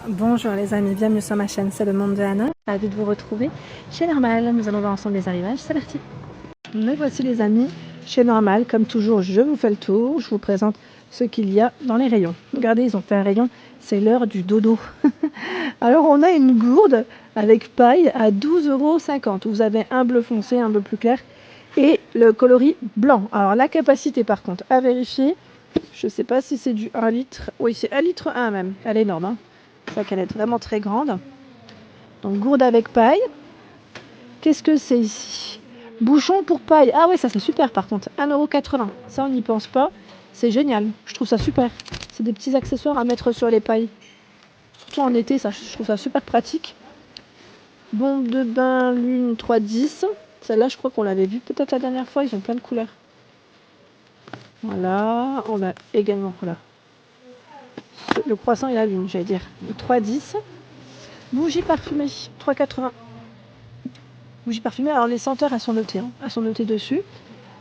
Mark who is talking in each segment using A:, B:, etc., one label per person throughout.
A: Bonjour les amis, bienvenue sur ma chaîne, c'est le monde de Anna. Ravi de vous retrouver chez Normal. Nous allons voir ensemble les arrivages, c'est parti. Me voici les amis, chez Normal. Comme toujours, je vous fais le tour, je vous présente ce qu'il y a dans les rayons. Regardez, ils ont fait un rayon, c'est l'heure du dodo. Alors on a une gourde avec paille à 12,50 €. Vous avez un bleu foncé, un bleu plus clair et le coloris blanc. Alors la capacité par contre, à vérifier, je ne sais pas si c'est du 1 litre. Oui, c'est 1 litre 1 même, elle est énorme, hein. C'est qu'elle est vraiment très grande. Donc gourde avec paille. Qu'est-ce que c'est ici? Bouchon pour paille. Ah ouais, ça c'est super par contre. 1,80 €. Ça on n'y pense pas. C'est génial. Je trouve ça super. C'est des petits accessoires à mettre sur les pailles. Surtout en été, ça, je trouve ça super pratique. Bombe de bain lune 3,10 €. Celle-là, je crois qu'on l'avait vue peut-être la dernière fois. Ils ont plein de couleurs. Voilà. On a également, voilà, le croissant et la lune, j'allais dire. Le 3,10 €. Bougie parfumée, 3,80 €. Bougie parfumée, alors les senteurs, elles sont notées, hein. Elles sont notées dessus.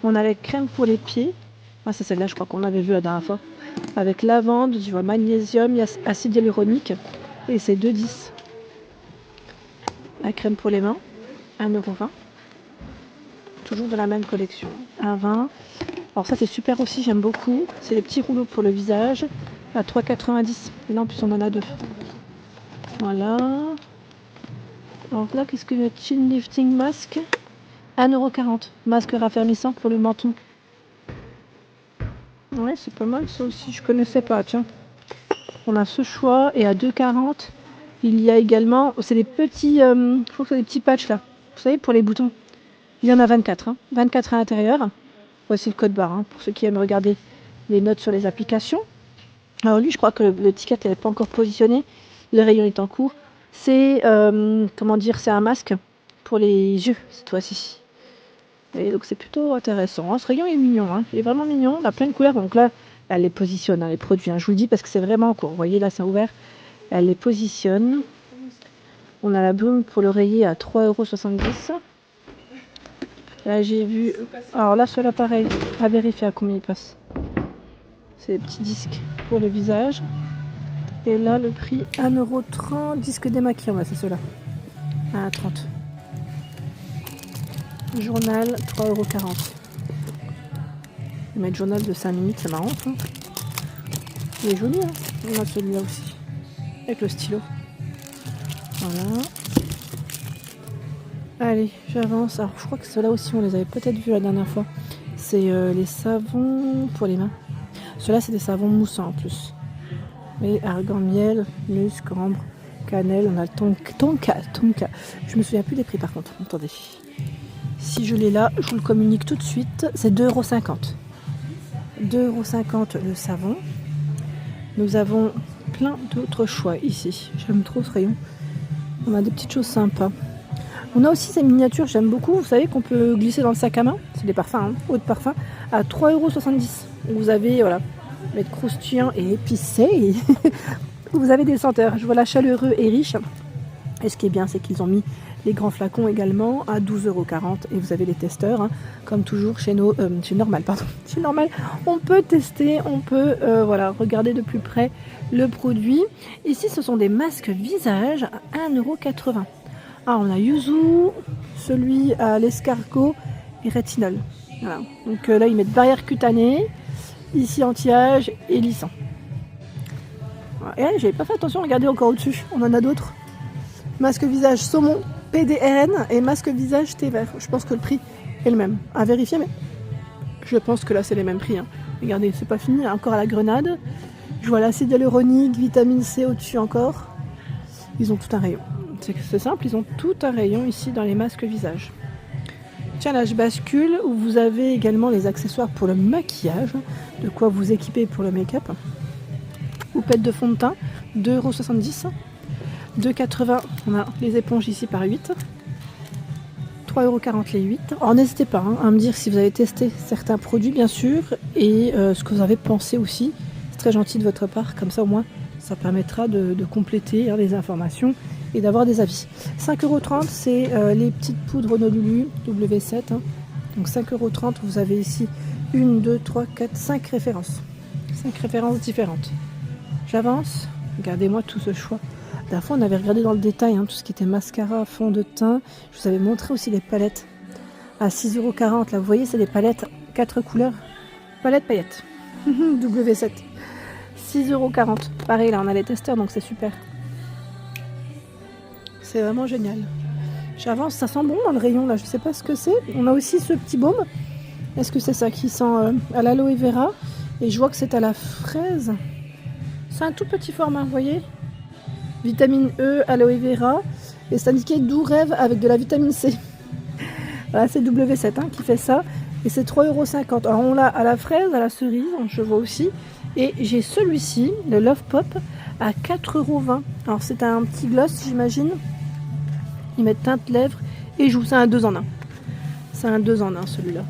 A: On a la crème pour les pieds. Ah, c'est celle-là, je crois qu'on avait vu la dernière fois. Avec lavande, tu vois, magnésium, il y a acide hyaluronique. Et c'est 2,10 €. La crème pour les mains, 1,20 €. Toujours de la même collection, 1,20 €. Alors ça, c'est super aussi, j'aime beaucoup. C'est les petits rouleaux pour le visage, à 3,90 €. Et là, en plus, on en a deux. Voilà. Alors là, qu'est-ce que le chin lifting mask? 1,40 €. Masque raffermissant pour le menton. Ouais, c'est pas mal ça aussi, je connaissais pas, tiens. On a ce choix et à 2,40 €, il y a également, c'est des petits, je crois que c'est des petits patchs là. Vous savez, pour les boutons. Il y en a 24, hein. 24 à l'intérieur. Voici le code barre, hein, pour ceux qui aiment regarder les notes sur les applications. Alors lui, je crois que le ticket n'est pas encore positionné. Le rayon est en cours. C'est, comment dire, c'est un masque pour les yeux cette fois-ci. Et donc c'est plutôt intéressant, hein. Ce rayon est mignon, hein. Il est vraiment mignon, il a plein de couleurs. Donc là, elle les positionne, hein, les produits, hein. Je vous le dis parce que c'est vraiment en cours. Vous voyez là, c'est ouvert. Elle les positionne. On a la brume pour l'oreiller à 3,70 €. Là, j'ai vu. Alors là, cela pareil, à vérifier à combien il passe. C'est des petits disques pour le visage. Et là, le prix 1,30 €. Disque démaquillant, ouais, c'est cela. À 30. Journal, 3,40 €. Je vais mettre journal de 5 minutes, c'est marrant ça. Il est joli, hein. On a celui-là aussi. Avec le stylo. Voilà. Allez, j'avance. Alors, je crois que ceux-là aussi, on les avait peut-être vus la dernière fois. C'est les savons pour les mains. Ceux-là, c'est des savons moussants en plus. Mais argan, miel, musc, ambre, cannelle. On a le tonka. Je me souviens plus des prix par contre. Attendez. Si je l'ai là, je vous le communique tout de suite. C'est 2,50 €. 2,50 € le savon. Nous avons plein d'autres choix ici. J'aime trop ce rayon. On a des petites choses sympas. On a aussi ces miniatures, j'aime beaucoup. Vous savez qu'on peut glisser dans le sac à main. C'est des parfums, hein, eau de parfum, à 3,70 €. Vous avez, voilà, mettre croustillant et épicé. Vous avez des senteurs. Je vois la chaleureux et riche. Et ce qui est bien, c'est qu'ils ont mis les grands flacons également à 12,40 € et vous avez les testeurs, hein, comme toujours chez Normal, pardon. Chez Normal, on peut tester, on peut voilà, regarder de plus près le produit. Ici, ce sont des masques visage à 1,80 €. Ah, on a yuzu, celui à l'escargot et rétinol. Voilà. Donc là, ils mettent barrière cutanée, ici anti-âge et lissant. Et là, j'avais pas fait attention, regardez encore au-dessus, on en a d'autres. Masque visage saumon PDRN et masque visage thé vert. Je pense que le prix est le même. À vérifier, mais je pense que là, c'est les mêmes prix, hein. Regardez, c'est pas fini, encore à la grenade. Je vois l'acide hyaluronique, vitamine C au-dessus encore. Ils ont tout un rayon. C'est simple, ils ont tout un rayon ici dans les masques visage. Tiens, là, je bascule où vous avez également les accessoires pour le maquillage. De quoi vous équiper pour le make-up. Houppette de fond de teint, 2,70 €. 2,80 €, on a les éponges ici par 8. 3,40 € les 8. Alors n'hésitez pas, hein, à me dire si vous avez testé certains produits bien sûr et ce que vous avez pensé aussi. C'est très gentil de votre part, comme ça au moins ça permettra de compléter, hein, les informations et d'avoir des avis. 5,30 €, c'est les petites poudres Nolulu W7. Hein. Donc 5,30 €, vous avez ici 1, 2, 3, 4, 5 références. 5 références différentes. J'avance, regardez-moi tout ce choix La dernière fois, on avait regardé dans le détail tout ce qui était mascara, fond de teint. Je vous avais montré aussi les palettes à 6,40 €. Là, vous voyez, c'est des palettes 4 couleurs. Palette paillettes. W7. 6,40 €. Pareil, là, on a les testeurs, donc c'est super. C'est vraiment génial. J'avance, ça sent bon dans le rayon, là. Je sais pas ce que c'est. On a aussi ce petit baume. Est-ce que c'est ça qui sent à l'aloe vera? Et je vois que c'est à la fraise. C'est un tout petit format, vous voyez? Vitamine E, aloe vera. Et c'est indiqué doux rêve avec de la vitamine C. Voilà, c'est W7 qui fait ça. Et c'est 3,50 €. Alors on l'a à la fraise, à la cerise, je vois aussi. Et j'ai celui-ci, le Love Pop, à 4,20 €. Alors c'est un petit gloss, j'imagine. Ils mettent teinte lèvres et joues. C'est un 2 en 1. C'est un 2 en 1 celui-là.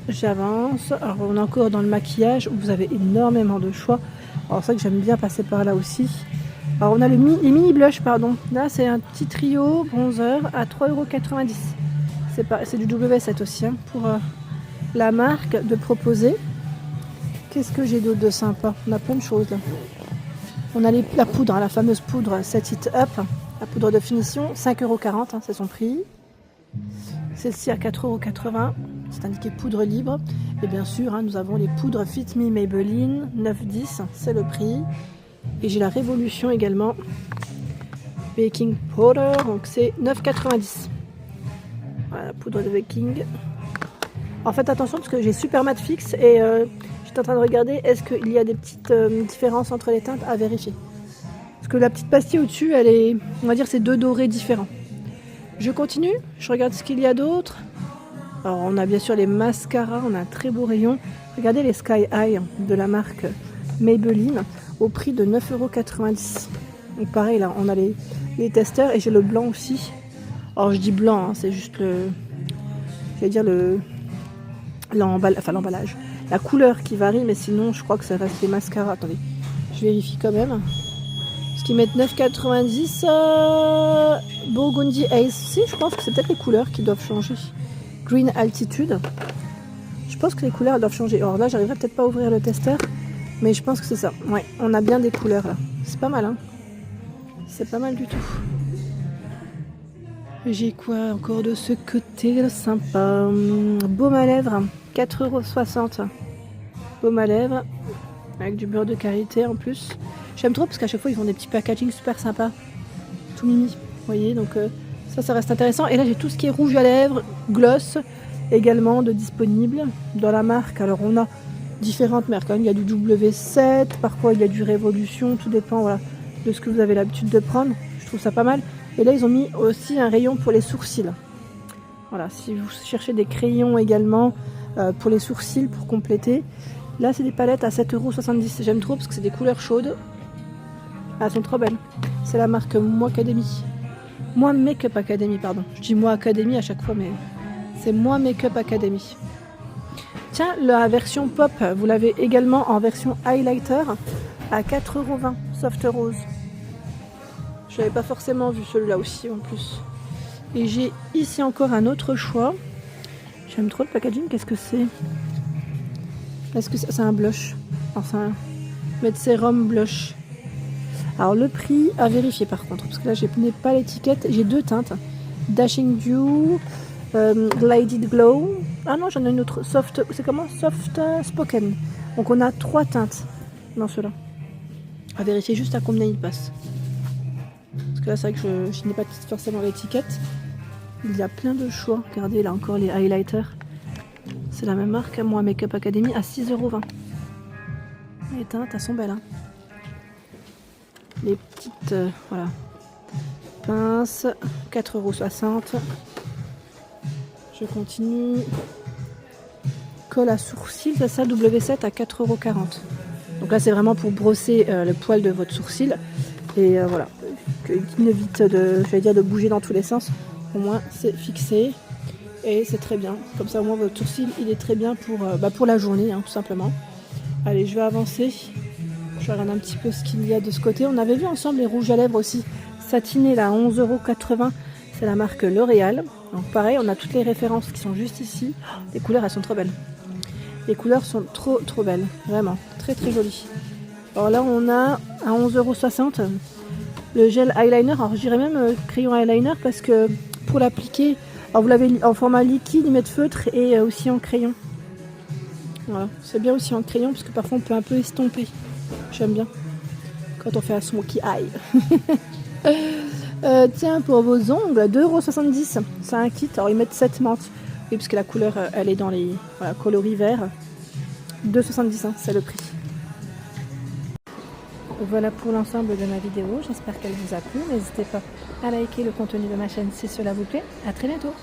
A: J'avance. Alors on est encore dans le maquillage où vous avez énormément de choix. Alors c'est vrai que j'aime bien passer par là aussi. Alors on a les mini blush, pardon. Là c'est un petit trio bronzer à 3,90 €. C'est du W7 aussi pour la marque de proposer. Qu'est-ce que j'ai d'autre de sympa? On a plein de choses là. On a la poudre, la fameuse poudre Set It Up, la poudre de finition, 5,40 €, c'est son prix. Celle-ci à 4,80 €, c'est indiqué poudre libre. Et bien sûr, nous avons les poudres Fit Me Maybelline, 9,10 €, c'est le prix. Et j'ai la Révolution également, Baking Powder, donc c'est 9,90 €. Voilà, la poudre de baking. En fait, attention parce que j'ai Super Matte Fix et j'étais en train de regarder est-ce qu'il y a des petites différences entre les teintes à vérifier. Parce que la petite pastille au-dessus, elle est, on va dire, c'est 2 dorés différents. Je continue, je regarde ce qu'il y a d'autre. Alors, on a bien sûr les mascaras, on a un très beau rayon. Regardez les Sky High de la marque Maybelline au prix de 9,90 €. Donc pareil, là, on a les testeurs et j'ai le blanc aussi. Alors, je dis blanc, c'est juste le... J'allais dire l'emballage. La couleur qui varie, mais sinon, je crois que ça reste les mascaras. Attendez, je vérifie quand même. Parce qu'ils mettent 9,90 €. Burgundy Ace. Si, je pense que c'est peut-être les couleurs qui doivent changer. Green Altitude. Je pense que les couleurs doivent changer. Alors là, j'arriverai peut-être pas à ouvrir le testeur. Mais je pense que c'est ça. Ouais, on a bien des couleurs là. C'est pas mal, C'est pas mal du tout. J'ai quoi encore de ce côté sympa? Baume à lèvres, 4,60 €. Baume à lèvres, avec du beurre de karité en plus. J'aime trop parce qu'à chaque fois ils font des petits packaging super sympas. Tout mimi, vous voyez, donc ça reste intéressant. Et là j'ai tout ce qui est rouge à lèvres, gloss également de disponible dans la marque. Alors on a différentes marques, il y a du W7, parfois il y a du Révolution, tout dépend de ce que vous avez l'habitude de prendre. Je trouve ça pas mal. Et là, ils ont mis aussi un rayon pour les sourcils. Voilà, si vous cherchez des crayons également pour les sourcils, pour compléter. Là, c'est des palettes à 7,70 €. J'aime trop parce que c'est des couleurs chaudes. Ah, elles sont trop belles. C'est la marque Moi Academy. Moi Makeup Academy, pardon. Je dis Moi Academy à chaque fois, mais c'est Moi Makeup Academy. Tiens, la version pop, vous l'avez également en version highlighter à 4,20 €, Soft Rose. Je n'avais pas forcément vu celui-là aussi en plus. Et j'ai ici encore un autre choix. J'aime trop le packaging. Qu'est-ce que c'est? Est-ce que c'est un blush? Enfin, mettre sérum blush. Alors le prix à vérifier par contre, parce que là je n'ai pas l'étiquette. J'ai 2 teintes. Dashing Dew, Glided Glow. Ah non, j'en ai une autre. Soft, c'est comment? Soft Spoken. Donc on a 3 teintes dans ceux-là. À vérifier juste à combien il passe. Parce que là, c'est vrai que je n'ai pas forcément l'étiquette. Il y a plein de choix. Regardez, là encore les highlighters. C'est la même marque, Moi Makeup Academy, à 6,20 €. Les teintes, elles sont belles. Les petites, pinces, 4,60 €. Je continue. Colle à sourcils, c'est ça, W7 à 4,40 €. Donc là, c'est vraiment pour brosser le poil de votre sourcil. Et voilà. Qu'il évite de bouger dans tous les sens. Au moins c'est fixé et c'est très bien. Comme ça au moins votre sourcil il est très bien pour la journée tout simplement. Allez, je vais avancer. Je regarde un petit peu ce qu'il y a de ce côté. On avait vu ensemble les rouges à lèvres aussi satinés là, 11,80 €. C'est la marque L'Oréal. Donc pareil, on a toutes les références qui sont juste ici. Les couleurs elles sont trop belles. Les couleurs sont trop belles, vraiment très très jolies. Alors là, on a à 11,60 € le gel eyeliner. Alors je dirais même crayon eyeliner parce que pour l'appliquer, alors vous l'avez en format liquide, mettre feutre et aussi en crayon. Voilà, c'est bien aussi en crayon parce que parfois on peut un peu estomper. J'aime bien quand on fait un smoky eye. Tiens, pour vos ongles, 2,70 €. C'est un kit. Alors ils mettent 7 menthes. Oui, parce que la couleur, elle est dans les coloris verts. 2,70 €, c'est le prix. Voilà pour l'ensemble de ma vidéo. J'espère qu'elle vous a plu. N'hésitez pas à liker le contenu de ma chaîne si cela vous plaît. À très bientôt.